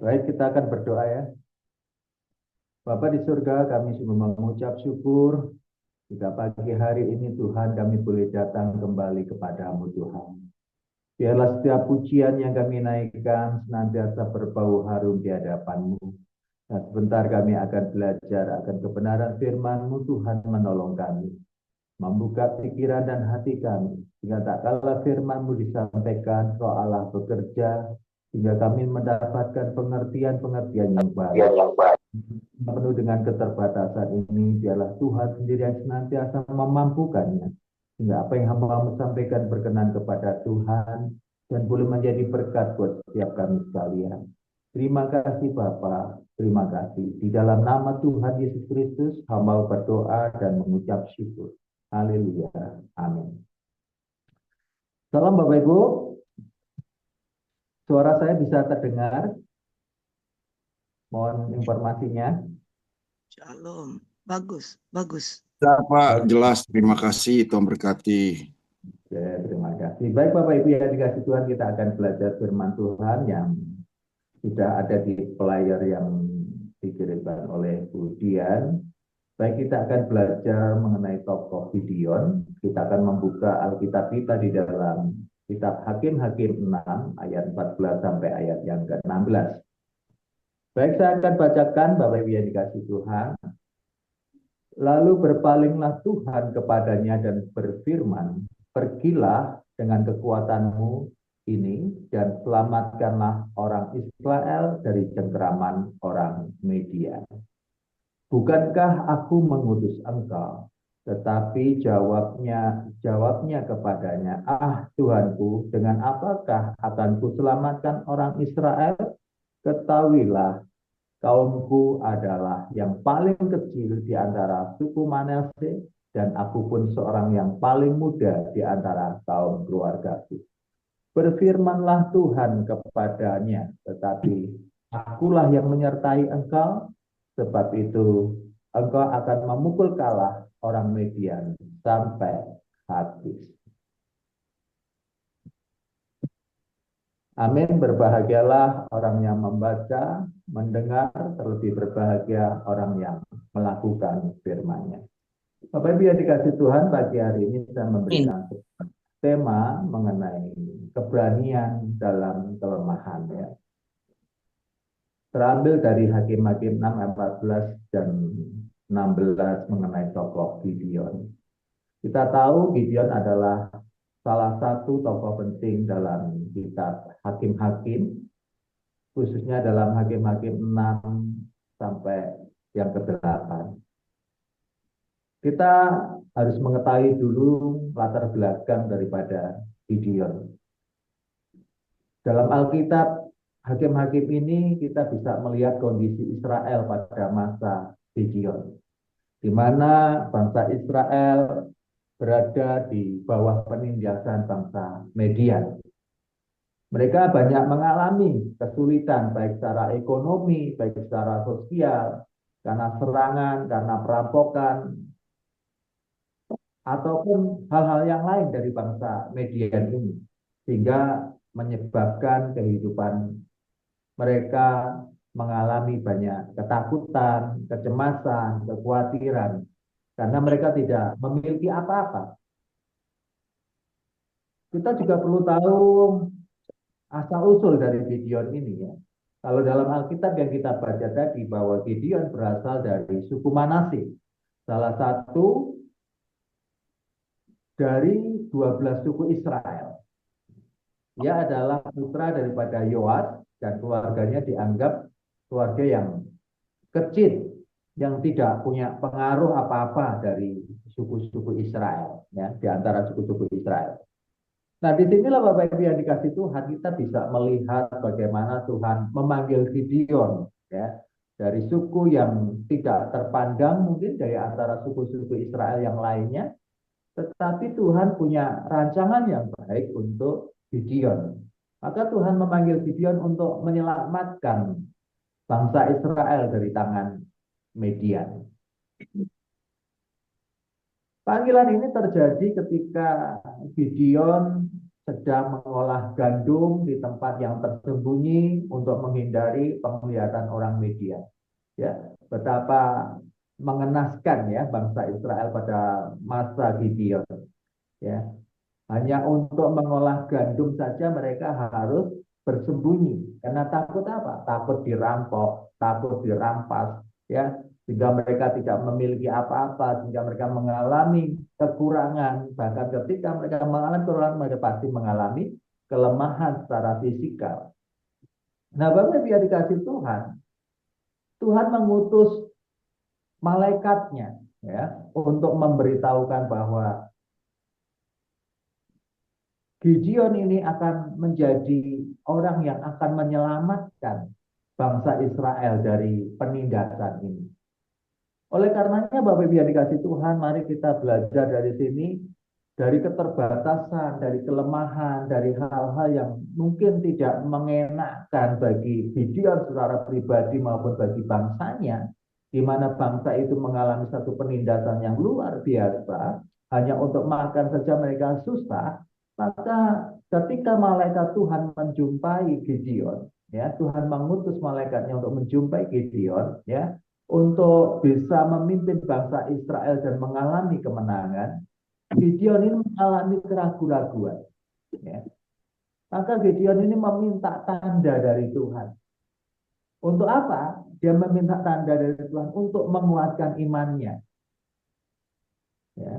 Baik, kita akan berdoa ya. Bapa di surga, kami sungguh mengucap syukur jika pagi hari ini Tuhan kami boleh datang kembali kepadamu Tuhan. Biarlah setiap pujian yang kami naikkan senantiasa berbau harum di hadapanmu. Dan sebentar kami akan belajar akan kebenaran firman-Mu. Tuhan menolong kami, membuka pikiran dan hati kami, sehingga tak kala firman-Mu disampaikan, Roh Allah bekerja, sehingga kami mendapatkan pengertian-pengertian yang baru. Penuh dengan keterbatasan ini, biarlah Tuhan sendiri yang senantiasa memampukannya, sehingga apa yang hamba sampaikan berkenan kepada Tuhan, dan boleh menjadi berkat buat setiap kami sekalian. Terima kasih Bapa, terima kasih. Di dalam nama Tuhan Yesus Kristus, hamba berdoa dan mengucap syukur. Haleluya. Amin. Salam Bapak Ibu. Suara saya bisa terdengar? Mohon informasinya. Shalom. Bagus, bagus. Ya, Pak, jelas. Terima kasih. Tuhan berkati. Oke, terima kasih. Baik Bapak Ibu yang dikasih Tuhan, kita akan belajar firman Tuhan yang sudah ada di player yang dikirimkan oleh Bu Dian. Baik, kita akan belajar mengenai tokoh Gideon. Kita akan membuka Alkitab kita di dalam kitab Hakim-Hakim 6 ayat 14 sampai ayat yang ke-16. Baik, saya akan bacakan Bapak Ibu yang dikasih Tuhan. Lalu berpalinglah Tuhan kepadanya dan berfirman, pergilah dengan kekuatanmu ini dan selamatkanlah orang Israel dari cengkeraman orang Median. Bukankah aku mengutus engkau? Tetapi jawabnya kepadanya, ah Tuhanku, dengan apakah akan kuselamatkan orang Israel? Ketahuilah, kaumku adalah yang paling kecil di antara suku Manase, dan aku pun seorang yang paling muda di antara kaum keluargaku. Berfirmanlah Tuhan kepadanya, tetapi akulah yang menyertai engkau, sebab itu engkau akan memukul kalah orang Median sampai habis. Amin. Berbahagialah orang yang membaca, mendengar, terlebih berbahagia orang yang melakukan firman-Nya. Bapak Ibu yang dikasih Tuhan, pagi hari ini saya memberikan tema mengenai keberanian dalam kelemahan. Ya. Terambil dari Hakim-Hakim 6 ayat 14 dan 16 mengenai tokoh Gideon. Kita tahu Gideon adalah salah satu tokoh penting dalam kitab Hakim-Hakim, khususnya dalam Hakim-Hakim 6 sampai yang ke-8. Kita harus mengetahui dulu latar belakang daripada Gideon. Dalam Alkitab Hakim-Hakim ini kita bisa melihat kondisi Israel pada masa Gideon, di mana bangsa Israel berada di bawah penindasan bangsa Median. Mereka banyak mengalami kesulitan baik secara ekonomi, baik secara sosial, karena serangan, karena perampokan, ataupun hal-hal yang lain dari bangsa Median ini, sehingga menyebabkan kehidupan mereka mengalami banyak ketakutan, kecemasan, kekhawatiran, karena mereka tidak memiliki apa-apa. Kita juga perlu tahu asal-usul dari Gideon ini ya. Kalau dalam Alkitab yang kita baca tadi bahwa Gideon berasal dari suku Manase, salah satu dari 12 suku Israel. Dia adalah putra daripada Yoas dan keluarganya dianggap keluarga yang kecil, yang tidak punya pengaruh apa-apa dari suku-suku Israel, ya, di antara suku-suku Israel. Nah, disinilah Bapak Ibu yang dikasih Tuhan, kita bisa melihat bagaimana Tuhan memanggil Gideon, ya, dari suku yang tidak terpandang mungkin dari antara suku-suku Israel yang lainnya, tetapi Tuhan punya rancangan yang baik untuk Gideon. Maka Tuhan memanggil Gideon untuk menyelamatkan bangsa Israel dari tangan Median. Panggilan ini terjadi ketika Gideon sedang mengolah gandum di tempat yang tersembunyi untuk menghindari penglihatan orang media. Ya, betapa mengenaskan ya bangsa Israel pada masa Gideon. Ya, hanya untuk mengolah gandum saja mereka harus bersembunyi karena takut apa? Takut dirampok, takut dirampas, ya, sehingga mereka tidak memiliki apa-apa, sehingga mereka mengalami kekurangan. Bahkan ketika mereka mengalami kekurangan, mereka pasti mengalami kelemahan secara fisikal. Nah, Bapak biar dikasih Tuhan, Tuhan mengutus malaikatnya ya untuk memberitahukan bahwa Gideon ini akan menjadi orang yang akan menyelamatkan bangsa Israel dari penindasan ini. Oleh karenanya Bapak Ibu yang dikasih Tuhan, mari kita belajar dari sini, dari keterbatasan, dari kelemahan, dari hal-hal yang mungkin tidak mengenakan bagi Gideon secara pribadi maupun bagi bangsanya, di mana bangsa itu mengalami satu penindasan yang luar biasa, hanya untuk makan saja mereka susah. Maka ketika malaikat Tuhan menjumpai Gideon, ya Tuhan mengutus malaikatnya untuk menjumpai Gideon, ya untuk bisa memimpin bangsa Israel dan mengalami kemenangan. Gideon ini mengalami keraguan-raguan. Ya. Maka Gideon ini meminta tanda dari Tuhan. Untuk apa? Dia meminta tanda dari Tuhan untuk menguatkan imannya. Ya.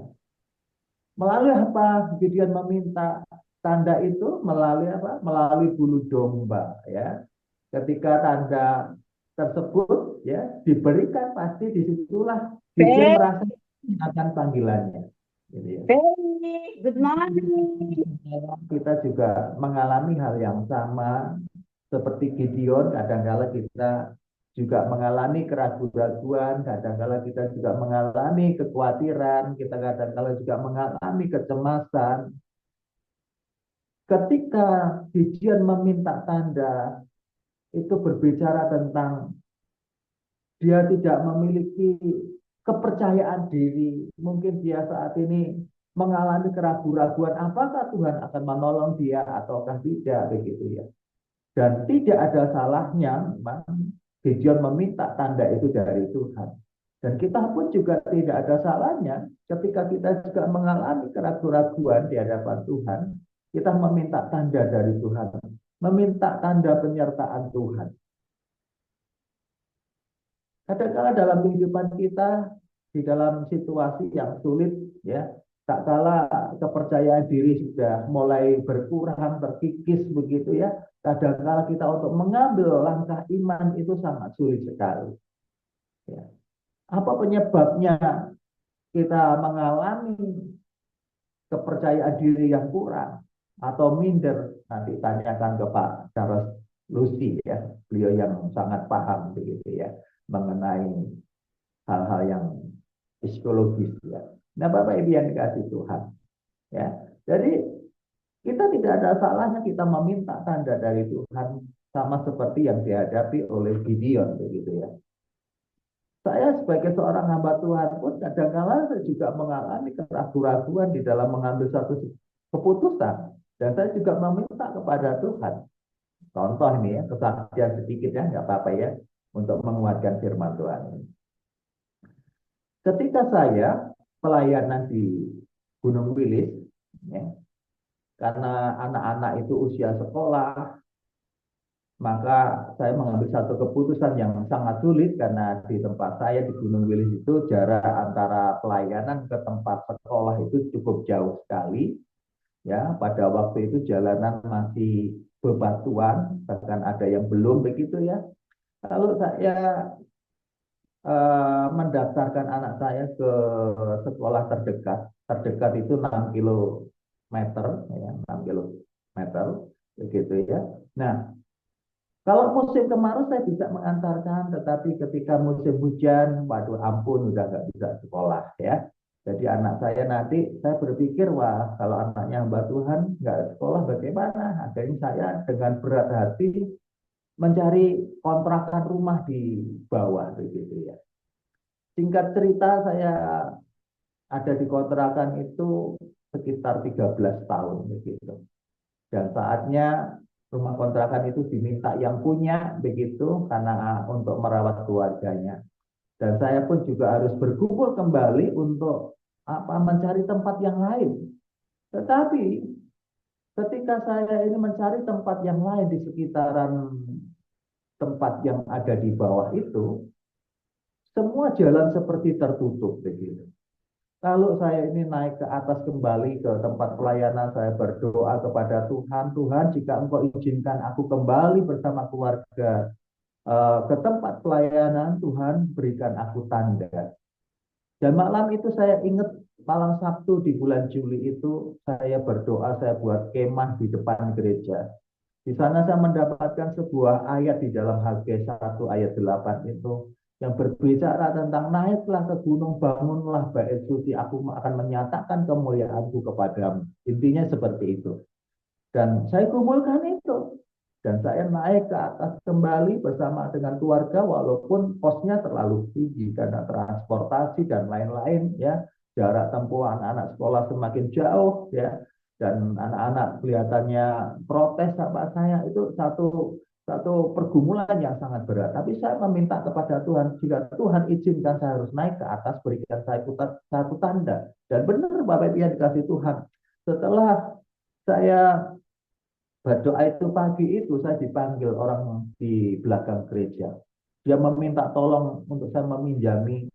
Melalui apa Gideon meminta tanda itu? Melalui apa? Melalui bulu domba. Ya. Ketika tanda tersebut ya diberikan, pasti disitulah Gideon merasa akan panggilannya. Gitu ya. Good morning. Kita juga mengalami hal yang sama seperti Gideon. Kadang-kala kita juga mengalami keraguan-raguan, kadang-kala kita juga mengalami kekhawatiran, kita kadang-kala juga mengalami kecemasan. Ketika Gideon meminta tanda, itu berbicara tentang dia tidak memiliki kepercayaan diri. Mungkin dia saat ini mengalami keraguan-raguan apakah Tuhan akan menolong dia ataukah tidak, begitu ya. Dan tidak ada salahnya memang Gideon meminta tanda itu dari Tuhan. Dan kita pun juga tidak ada salahnya ketika kita juga mengalami keraguan-raguan di hadapan Tuhan, kita meminta tanda dari Tuhan, meminta tanda penyertaan Tuhan. Kadang-kala dalam kehidupan kita, di dalam situasi yang sulit, ya, tak kala kepercayaan diri sudah mulai berkurang, terkikis begitu ya. Kadang-kala kita untuk mengambil langkah iman itu sangat sulit sekali. Ya. Apa penyebabnya kita mengalami kepercayaan diri yang kurang atau minder? Nanti tanyakan ke Pak Charles Lucy ya, beliau yang sangat paham begitu ya mengenai hal-hal yang psikologis ya. Nah, Bapak Ibu yang dikasih Tuhan, ya. Jadi kita tidak ada salahnya kita meminta tanda dari Tuhan, sama seperti yang dihadapi oleh Gideon begitu ya. Saya sebagai seorang hamba Tuhan pun kadang-kala saya juga mengalami keraguan-raguan di dalam mengambil satu keputusan, dan saya juga meminta kepada Tuhan. Contoh ini ya, kesaksian sedikit ya, nggak apa-apa ya, untuk menguatkan firman Tuhan. Ketika saya pelayanan di Gunung Wilis, ya, karena anak-anak itu usia sekolah, maka saya mengambil satu keputusan yang sangat sulit karena di tempat saya di Gunung Wilis itu jarak antara pelayanan ke tempat sekolah itu cukup jauh sekali. Ya, pada waktu itu jalanan masih bebatuan, bahkan ada yang belum begitu ya. Kalau saya mendaftarkan anak saya ke sekolah terdekat itu 6 kilometer, ya, 6 kilometer, begitu ya. Nah, kalau musim kemarau saya bisa mengantarkan, tetapi ketika musim hujan, waduh ampun, udah nggak bisa sekolah ya. Jadi anak saya nanti, saya berpikir, wah kalau anaknya hamba Tuhan nggak sekolah bagaimana? Akhirnya saya dengan berat hati mencari kontrakan rumah di bawah begitu ya. Singkat cerita, saya ada di kontrakan itu sekitar 13 tahun begitu. Dan saatnya rumah kontrakan itu diminta yang punya begitu karena untuk merawat keluarganya. Dan saya pun juga harus berkumpul kembali untuk mencari tempat yang lain. Tetapi ketika saya ini mencari tempat yang lain di sekitaran tempat yang ada di bawah itu, semua jalan seperti tertutup begitu. Kalau saya ini naik ke atas kembali ke tempat pelayanan, saya berdoa kepada Tuhan, Tuhan jika Engkau izinkan aku kembali bersama keluarga ke tempat pelayanan, Tuhan berikan aku tanda. Dan malam itu saya ingat malam Sabtu di bulan Juli itu saya berdoa, saya buat kemah di depan gereja. Di sana saya mendapatkan sebuah ayat di dalam Hagai 1 ayat 8 itu yang berbicara tentang naiklah ke gunung, bangunlah bait suci, aku akan menyatakan kemuliaanku kepadamu. Intinya seperti itu. Dan saya kumpulkan itu. Dan saya naik ke atas kembali bersama dengan keluarga walaupun kosnya terlalu tinggi karena transportasi dan lain-lain ya. Jarak tempuh anak-anak sekolah semakin jauh ya. Dan anak-anak kelihatannya protes sama saya itu satu pergumulan yang sangat berat. Tapi saya meminta kepada Tuhan, jika Tuhan izinkan saya harus naik ke atas, berikan saya satu tanda. Dan benar Bapak Ibu yang dikasih Tuhan. Setelah saya berdoa itu pagi itu saya dipanggil orang di belakang gereja. Dia meminta tolong untuk saya meminjami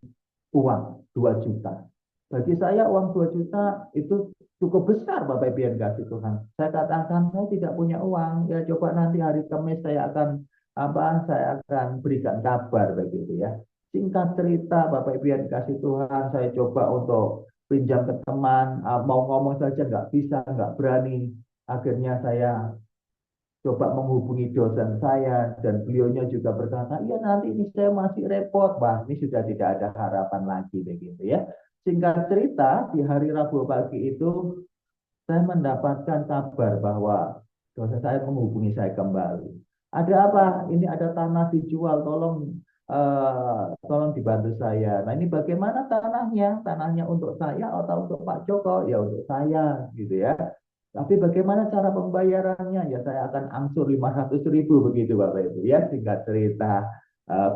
uang 2 juta. Bagi saya uang 2 juta itu cukup besar Bapak Ibu yang kasih Tuhan. Saya katakan saya tidak punya uang. Ya coba nanti hari Kamis saya akan berikan kabar begitu ya. Singkat cerita Bapak Ibu yang kasih Tuhan, saya coba untuk pinjam ke teman, mau ngomong saja nggak bisa, nggak berani. Akhirnya saya coba menghubungi dosen saya dan beliaunya juga berkata, iya nanti ini saya masih repot, bah ini sudah tidak ada harapan lagi begitu ya. Singkat cerita di hari Rabu pagi itu saya mendapatkan kabar bahwa dosen saya menghubungi saya kembali. Ada apa? Ini ada tanah dijual, tolong dibantu saya. Nah ini bagaimana tanahnya? Tanahnya untuk saya atau untuk Pak Joko? Ya untuk saya gitu ya. Tapi bagaimana cara pembayarannya? Ya saya akan angsur 500.000 begitu Bapak Ibu. Ya singkat cerita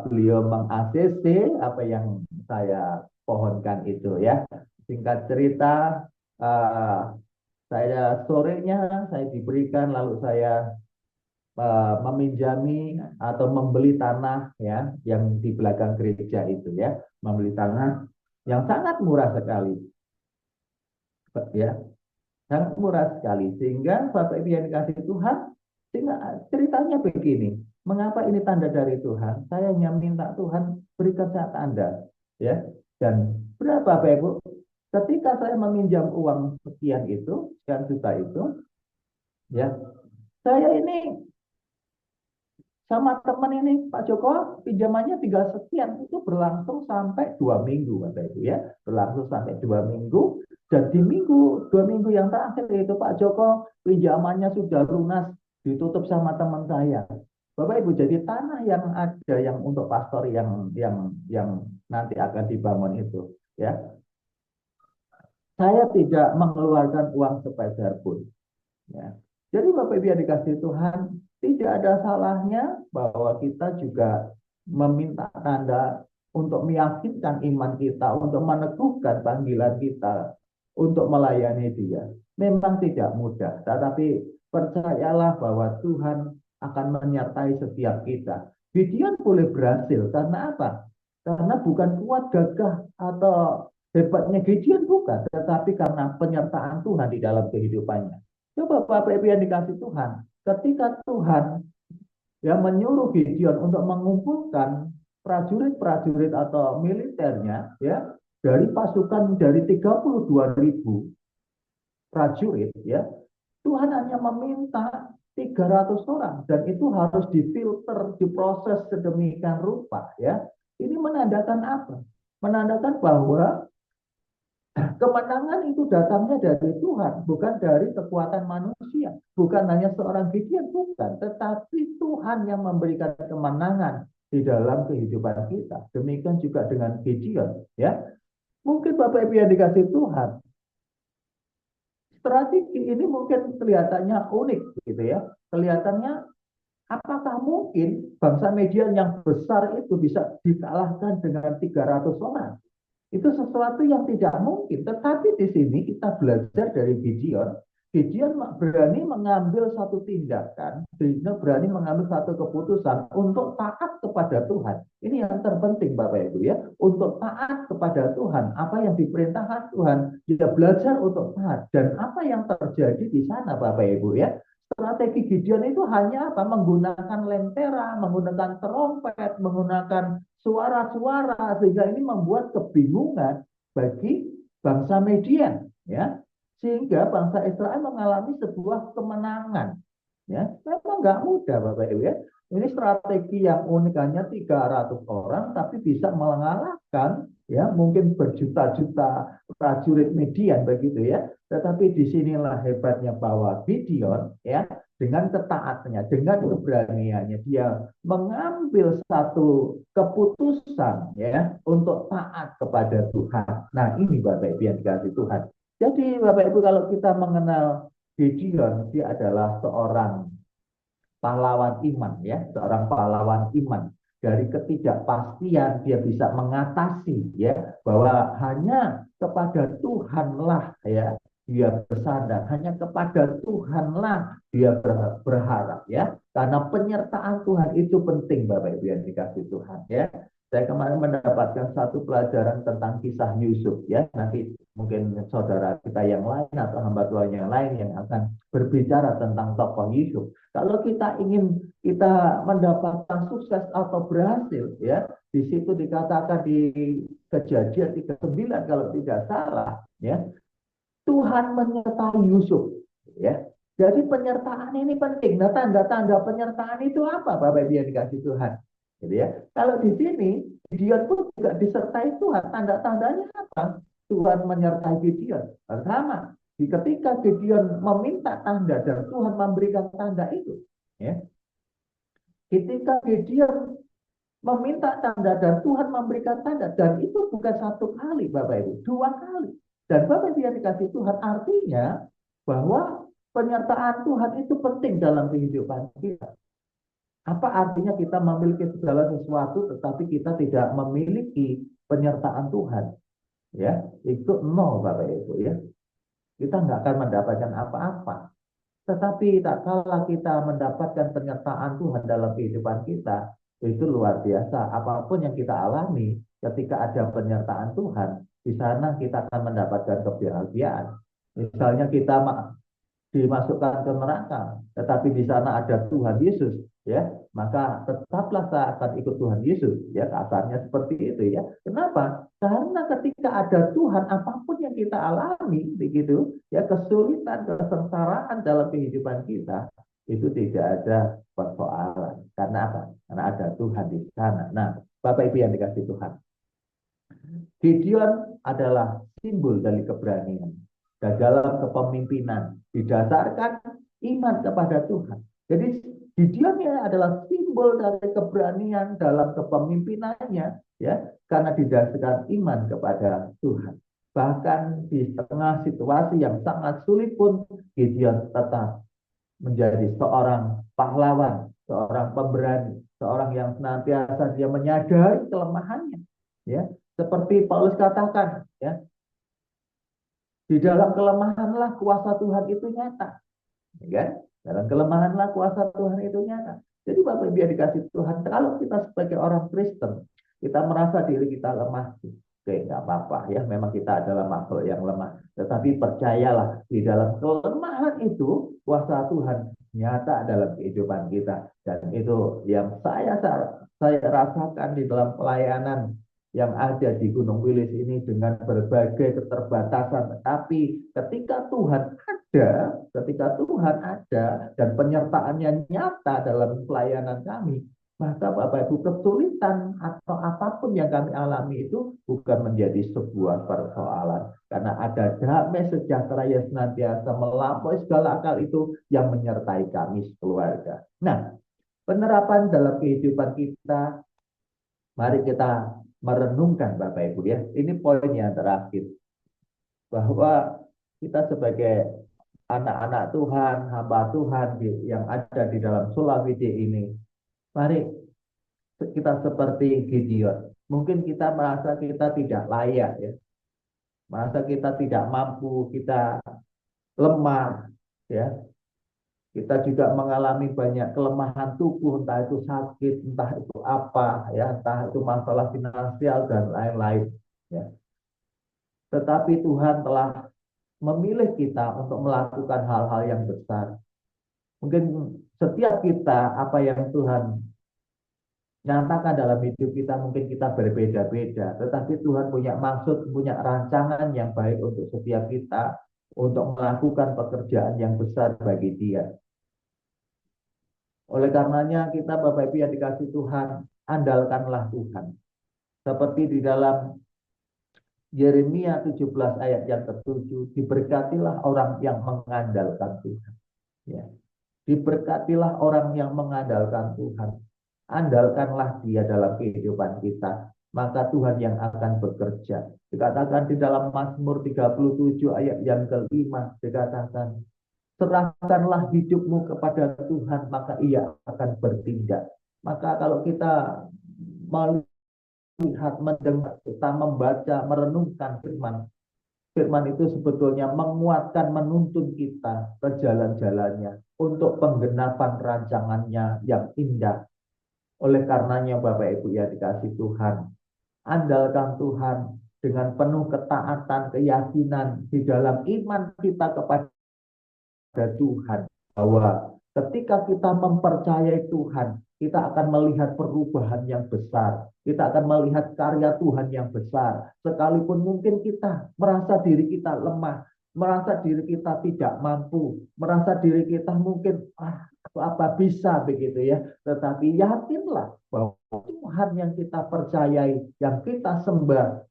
beliau meng-ACC apa yang saya pohonkan itu ya. Singkat cerita saya sorenya saya diberikan lalu saya meminjami atau membeli tanah ya yang di belakang gereja itu ya. Membeli tanah yang sangat murah sekali. Ya, sangat murah sekali sehingga Bapak Ibu yang dikasih Tuhan sehingga ceritanya begini, mengapa ini tanda dari Tuhan? Saya hanya minta Tuhan berikan saya tanda ya. Dan berapa Bapak Ibu ketika saya meminjam uang sekian juta itu ya, saya ini sama teman ini Pak Joko pinjamannya 3 sekian itu berlangsung sampai 2 minggu Bapak Ibu ya, berlangsung sampai 2 minggu. Dan di 2 minggu yang terakhir itu Pak Joko pinjamannya sudah lunas, ditutup sama teman saya. Bapak Ibu, jadi tanah yang ada yang untuk pastor yang nanti akan dibangun itu, ya. Saya tidak mengeluarkan uang sepeser pun, ya. Jadi Bapak Ibu yang dikasih Tuhan, tidak ada salahnya bahwa kita juga meminta tanda untuk meyakinkan iman kita, untuk meneguhkan panggilan kita untuk melayani Dia. Memang tidak mudah, tetapi percayalah bahwa Tuhan akan menyertai setiap kita. Gideon boleh berhasil karena apa? Karena bukan kuat gagah atau hebatnya Gideon bukan, tetapi karena penyertaan Tuhan di dalam kehidupannya. Coba Bapak Ibu yang dikasih Tuhan, ketika Tuhan yang menyuruh Gideon untuk mengumpulkan prajurit-prajurit atau militernya ya dari pasukan dari 32.000 prajurit ya, Tuhan hanya meminta 300 orang dan itu harus difilter, diproses sedemikian rupa ya. Ini menandakan apa? Menandakan bahwa kemenangan itu datangnya dari Tuhan, bukan dari kekuatan manusia. Bukan hanya seorang Gideon, bukan. Tetapi Tuhan yang memberikan kemenangan di dalam kehidupan kita. Demikian juga dengan Gideon. Ya, mungkin Bapak Ibu yang dikasih Tuhan, strategi ini mungkin kelihatannya unik gitu ya. Kelihatannya apakah mungkin bangsa Median yang besar itu bisa dikalahkan dengan 300 orang? Itu sesuatu yang tidak mungkin. Tetapi di sini kita belajar dari Gideon. Gideon berani mengambil satu tindakan, Gideon berani mengambil satu keputusan untuk taat kepada Tuhan. Ini yang terpenting Bapak Ibu ya, untuk taat kepada Tuhan. Apa yang diperintahkan Tuhan, dia belajar untuk taat. Dan apa yang terjadi di sana Bapak Ibu ya, strategi Gideon itu hanya apa? Menggunakan lentera, menggunakan trompet, menggunakan suara-suara, sehingga ini membuat kebingungan bagi bangsa Median, ya, sehingga bangsa Israel mengalami sebuah kemenangan, ya. Memang nggak mudah Bapak Ibu ya. Ini strategi yang unik, hanya 300 orang tapi bisa mengalahkan ya mungkin berjuta-juta prajurit Median begitu ya. Tetapi disinilah hebatnya bahwa Gideon ya, dengan ketaatannya, dengan keberaniannya, dia mengambil satu keputusan ya untuk taat kepada Tuhan. Nah ini Bapak Ibu yang dikasihi Tuhan. Jadi Bapak Ibu, kalau kita mengenal Gideon, dia adalah seorang pahlawan iman ya, seorang pahlawan iman. Dari ketidakpastian dia bisa mengatasi ya, bahwa hanya kepada Tuhanlah ya dia bersandar, hanya kepada Tuhanlah dia berharap ya, karena penyertaan Tuhan itu penting Bapak Ibu yang dikasih Tuhan ya. Saya kemarin mendapatkan satu pelajaran tentang kisah Yusuf ya, nanti mungkin saudara kita yang lain atau hamba Tuhan yang lain yang akan berbicara tentang tokoh Yusuf. Kalau kita ingin kita mendapatkan sukses atau berhasil ya, di situ dikatakan di Kejadian 39 kalau tidak salah ya, Tuhan menyertai Yusuf ya. Jadi penyertaan ini penting. Nah, tanda-tanda penyertaan itu apa Bapak Ibu yang dikasih Tuhan? Gitu ya. Kalau di sini Gideon pun juga disertai Tuhan. Tanda-tandanya apa? Tuhan menyertai Gideon. Pertama, ketika Gideon meminta tanda dan Tuhan memberikan tanda itu, ya. Ketika Gideon meminta tanda dan Tuhan memberikan tanda, dan itu bukan satu kali Bapak Ibu, 2 kali. Dan Bapak Ibu yang dikasih Tuhan, artinya bahwa penyertaan Tuhan itu penting dalam kehidupan kita. Apa artinya kita memiliki segala sesuatu tetapi kita tidak memiliki penyertaan Tuhan? Ya, itu nol Bapak Ibu ya. Kita nggak akan mendapatkan apa-apa. Tetapi tak kalah kita mendapatkan penyertaan Tuhan dalam kehidupan kita, itu luar biasa. Apapun yang kita alami, ketika ada penyertaan Tuhan, di sana kita akan mendapatkan kebahagiaan. Misalnya kita dimasukkan ke neraka, tetapi di sana ada Tuhan Yesus, ya, maka tetaplah saya akan ikut Tuhan Yesus, ya, kasarnya seperti itu, ya. Kenapa? Karena ketika ada Tuhan, apapun yang kita alami, begitu, ya, kesulitan, kesengsaraan dalam kehidupan kita, itu tidak ada persoalan. Karena apa? Karena ada Tuhan di sana. Nah, Bapak Ibu yang dikasih Tuhan, Gideon adalah simbol dari keberanian dan dalam kepemimpinan didasarkan iman kepada Tuhan. Jadi Gideon adalah simbol dari keberanian dalam kepemimpinannya ya, karena didasarkan iman kepada Tuhan. Bahkan di tengah situasi yang sangat sulit pun Gideon tetap menjadi seorang pahlawan, seorang pemberani, seorang yang senantiasa dia menyadari kelemahannya ya. Seperti Paulus katakan ya, di dalam kelemahanlah kuasa Tuhan itu nyata. Ya kan? Dalam kelemahanlah kuasa Tuhan itu nyata. Jadi Bapak Ibu yang dikasih Tuhan, kalau kita sebagai orang Kristen, kita merasa diri kita lemah, oke, nggak apa-apa ya, memang kita adalah makhluk yang lemah. Tetapi percayalah, di dalam kelemahan itu, kuasa Tuhan nyata dalam kehidupan kita. Dan itu yang saya rasakan di dalam pelayanan yang ada di Gunung Wilis ini dengan berbagai keterbatasan. Tapi ketika Tuhan ada dan penyertaannya nyata dalam pelayanan kami, maka Bapak Ibu, kesulitan atau apapun yang kami alami itu bukan menjadi sebuah persoalan. Karena ada damai sejahtera yang senantiasa melampaui segala akal itu yang menyertai kami sekeluarga. Nah, penerapan dalam kehidupan kita, mari kita merenungkan Bapak Ibu ya. Ini poin yang terakhir. Bahwa kita sebagai anak-anak Tuhan, hamba Tuhan yang ada di dalam Sulawesi ini, mari kita seperti Gideon. Mungkin kita merasa kita tidak layak, ya, merasa kita tidak mampu, kita lemah, ya. Kita juga mengalami banyak kelemahan tubuh, entah itu sakit, entah itu apa, ya, entah itu masalah finansial dan lain-lain, ya. Tetapi Tuhan telah memilih kita untuk melakukan hal-hal yang besar. Mungkin setiap kita, apa yang Tuhan nyatakan dalam hidup kita, mungkin kita berbeda-beda. Tetapi Tuhan punya maksud, punya rancangan yang baik untuk setiap kita, untuk melakukan pekerjaan yang besar bagi Dia. Oleh karenanya kita Bapak Ibu yang dikasih Tuhan, andalkanlah Tuhan. Seperti di dalam Yeremia 17 ayat yang ke-7, diberkatilah orang yang mengandalkan Tuhan. Ya. Diberkatilah orang yang mengandalkan Tuhan. Andalkanlah Dia dalam kehidupan kita, maka Tuhan yang akan bekerja. Dikatakan di dalam Mazmur 37 ayat yang ke-5, dikatakan, serahkanlah hidupmu kepada Tuhan, maka Ia akan bertindak. Maka kalau kita melihat, mendengar, kita membaca, merenungkan firman, firman itu sebetulnya menguatkan, menuntun kita ke jalan-jalannya untuk penggenapan rancangannya yang indah. Oleh karenanya Bapak Ibu ya dikasih Tuhan, andalkan Tuhan dengan penuh ketaatan, keyakinan di dalam iman kita kepada Tuhan, bahwa ketika kita mempercayai Tuhan, kita akan melihat perubahan yang besar. Kita akan melihat karya Tuhan yang besar. Sekalipun mungkin kita merasa diri kita lemah, merasa diri kita tidak mampu, merasa diri kita mungkin apa bisa begitu ya. Tetapi yakinlah bahwa Tuhan yang kita percayai, yang kita sembah,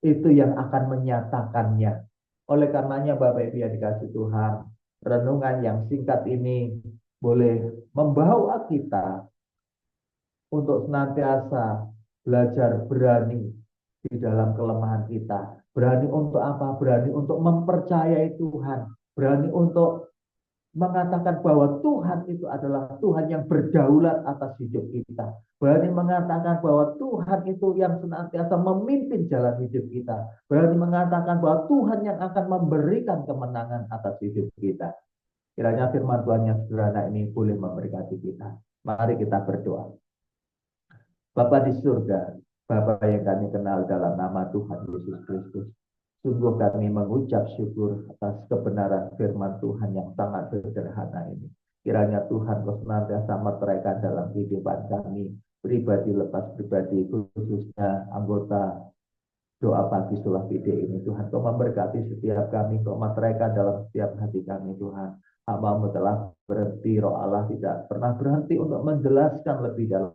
itu yang akan menyatakannya. Oleh karenanya Bapak Ibu yang dikasih Tuhan, renungan yang singkat ini boleh membawa kita untuk senantiasa belajar berani di dalam kelemahan kita. Berani untuk apa? Berani untuk mempercayai Tuhan. Berani untuk mengatakan bahwa Tuhan itu adalah Tuhan yang berdaulat atas hidup kita. Berani mengatakan bahwa Tuhan itu yang senantiasa memimpin jalan hidup kita. Berani mengatakan bahwa Tuhan yang akan memberikan kemenangan atas hidup kita. Kiranya firman Tuhan yang sederhana ini boleh memberkati kita. Mari kita berdoa. Bapa di surga, Bapa yang kami kenal dalam nama Tuhan Yesus Kristus. Sungguh kami mengucap syukur atas kebenaran firman Tuhan yang sangat sederhana ini. Kiranya Tuhan Kau senantiasa meteraikan dalam kehidupan kami, pribadi lepas pribadi, khususnya anggota doa pagi Sulawesi ini. Tuhan Kau memberkati setiap kami, Kau meteraikan dalam setiap hati kami Tuhan. Hamba-Mu telah berhenti, Roh Allah tidak pernah berhenti untuk menjelaskan lebih dalam.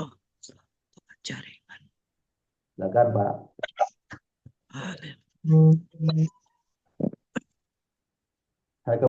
Oh, jaringan. Silakan Pak. Haleluya.